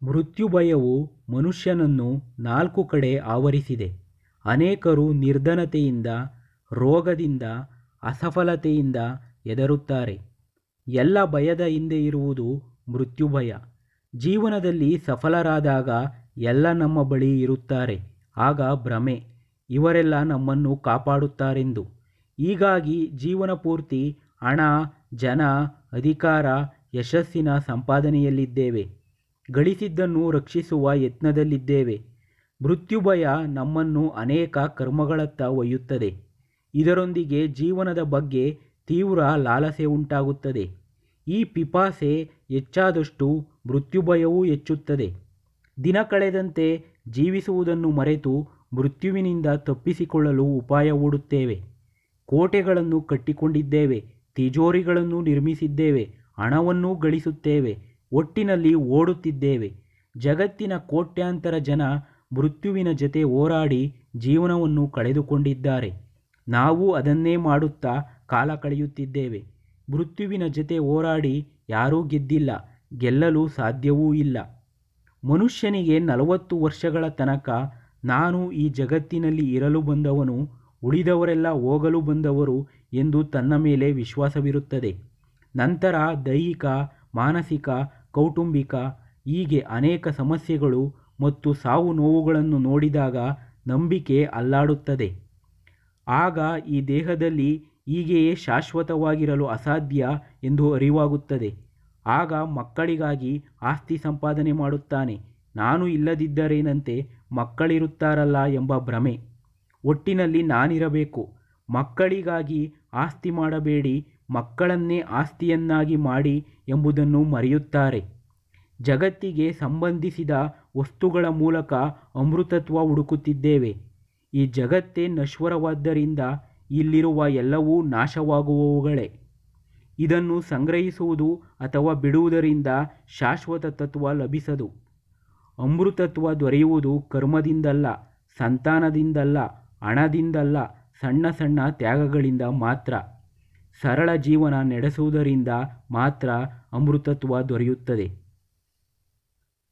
ಮೃತ್ಯುಭಯವು ಮನುಷ್ಯನನ್ನು 4 ಕಡೆ ಆವರಿಸಿದೆ. ಅನೇಕರು ನಿರ್ಧನತೆಯಿಂದ, ರೋಗದಿಂದ, ಅಸಫಲತೆಯಿಂದ ಹೆದರುತ್ತಾರೆ. ಎಲ್ಲ ಭಯದ ಹಿಂದೆ ಇರುವುದು ಮೃತ್ಯುಭಯ. ಜೀವನದಲ್ಲಿ ಸಫಲರಾದಾಗ ಎಲ್ಲ ನಮ್ಮ ಬಳಿ ಇರುತ್ತಾರೆ. ಆಗ ಭ್ರಮೆ, ಇವರೆಲ್ಲ ನಮ್ಮನ್ನು ಕಾಪಾಡುತ್ತಾರೆಂದು. ಹೀಗಾಗಿ ಜೀವನ ಪೂರ್ತಿ ಹಣ, ಜನ, ಅಧಿಕಾರ, ಯಶಸ್ಸಿನ ಸಂಪಾದನೆಯಲ್ಲಿದ್ದೇವೆ. ಗಳಿಸಿದ್ದನ್ನು ರಕ್ಷಿಸುವ ಯತ್ನದಲ್ಲಿದ್ದೇವೆ. ಮೃತ್ಯುಭಯ ನಮ್ಮನ್ನು ಅನೇಕ ಕರ್ಮಗಳತ್ತ ಒಯ್ಯುತ್ತದೆ. ಇದರೊಂದಿಗೆ ಜೀವನದ ಬಗ್ಗೆ ತೀವ್ರ ಲಾಲಸೆ ಉಂಟಾಗುತ್ತದೆ. ಈ ಪಿಪಾಸೆ ಹೆಚ್ಚಾದಷ್ಟು ಮೃತ್ಯುಭಯವೂ ಹೆಚ್ಚುತ್ತದೆ. ದಿನ ಕಳೆದಂತೆ ಜೀವಿಸುವುದನ್ನು ಮರೆತು ಮೃತ್ಯುವಿನಿಂದ ತಪ್ಪಿಸಿಕೊಳ್ಳಲು ಉಪಾಯ ಹೂಡುತ್ತೇವೆ. ಕೋಟೆಗಳನ್ನು ಕಟ್ಟಿಕೊಂಡಿದ್ದೇವೆ, ತಿಜೋರಿಗಳನ್ನು ನಿರ್ಮಿಸಿದ್ದೇವೆ, ಹಣವನ್ನೂ ಗಳಿಸುತ್ತೇವೆ, ಒಟ್ಟಿನಲ್ಲಿ ಓಡುತ್ತಿದ್ದೇವೆ. ಜಗತ್ತಿನ ಕೋಟ್ಯಾಂತರ ಜನ ಮೃತ್ಯುವಿನ ಜತೆ ಹೋರಾಡಿ ಜೀವನವನ್ನು ಕಳೆದುಕೊಂಡಿದ್ದಾರೆ. ನಾವು ಅದನ್ನೇ ಮಾಡುತ್ತಾ ಕಾಲ ಕಳೆಯುತ್ತಿದ್ದೇವೆ. ಮೃತ್ಯುವಿನ ಜತೆ ಹೋರಾಡಿ ಯಾರೂ ಗೆದ್ದಿಲ್ಲ, ಗೆಲ್ಲಲು ಸಾಧ್ಯವೂ ಇಲ್ಲ. ಮನುಷ್ಯನಿಗೆ 40 ವರ್ಷಗಳ ತನಕ ನಾನು ಈ ಜಗತ್ತಿನಲ್ಲಿ ಇರಲು ಬಂದವನು, ಉಳಿದವರೆಲ್ಲ ಹೋಗಲು ಬಂದವರು ಎಂದು ತನ್ನ ಮೇಲೆ ವಿಶ್ವಾಸವಿರುತ್ತದೆ. ನಂತರ ದೈಹಿಕ, ಮಾನಸಿಕ, ಕೌಟುಂಬಿಕ ಹೀಗೆ ಅನೇಕ ಸಮಸ್ಯೆಗಳು ಮತ್ತು ಸಾವು ನೋವುಗಳನ್ನು ನೋಡಿದಾಗ ನಂಬಿಕೆ ಅಲ್ಲಾಡುತ್ತದೆ. ಆಗ ಈ ದೇಹದಲ್ಲಿ ಹೀಗೆಯೇ ಶಾಶ್ವತವಾಗಿರಲು ಅಸಾಧ್ಯ ಎಂದು ಅರಿವಾಗುತ್ತದೆ. ಆಗ ಮಕ್ಕಳಿಗಾಗಿ ಆಸ್ತಿ ಸಂಪಾದನೆ ಮಾಡುತ್ತಾನೆ. ನಾನು ಇಲ್ಲದಿದ್ದರೇನಂತೆ ಮಕ್ಕಳಿರುತ್ತಾರಲ್ಲ ಎಂಬ ಭ್ರಮೆ. ಒಟ್ಟಿನಲ್ಲಿ ನಾನಿರಬೇಕು. ಮಕ್ಕಳಿಗಾಗಿ ಆಸ್ತಿ ಮಾಡಬೇಡಿ, ಮಕ್ಕಳನ್ನೇ ಆಸ್ತಿಯನ್ನಾಗಿ ಮಾಡಿ ಎಂಬುದನ್ನು ಮರೆಯುತ್ತಾರೆ. ಜಗತ್ತಿಗೆ ಸಂಬಂಧಿಸಿದ ವಸ್ತುಗಳ ಮೂಲಕ ಅಮೃತತ್ವ ಹುಡುಕುತ್ತಿದ್ದೇವೆ. ಈ ಜಗತ್ತೇ ನಶ್ವರವಾದ್ದರಿಂದ ಇಲ್ಲಿರುವ ಎಲ್ಲವೂ ನಾಶವಾಗುವವುಗಳೇ. ಇದನ್ನು ಸಂಗ್ರಹಿಸುವುದು ಅಥವಾ ಬಿಡುವುದರಿಂದ ಶಾಶ್ವತ ತತ್ವ ಲಭಿಸದು. ಅಮೃತತ್ವ ದೊರೆಯುವುದು ಕರ್ಮದಿಂದಲ್ಲ, ಸಂತಾನದಿಂದಲ್ಲ, ಹಣದಿಂದಲ್ಲ, ಸಣ್ಣ ಸಣ್ಣ ತ್ಯಾಗಗಳಿಂದ ಮಾತ್ರ. ಸರಳ ಜೀವನ ನಡೆಸುವುದರಿಂದ ಮಾತ್ರ ಅಮೃತತ್ವ ದೊರೆಯುತ್ತದೆ.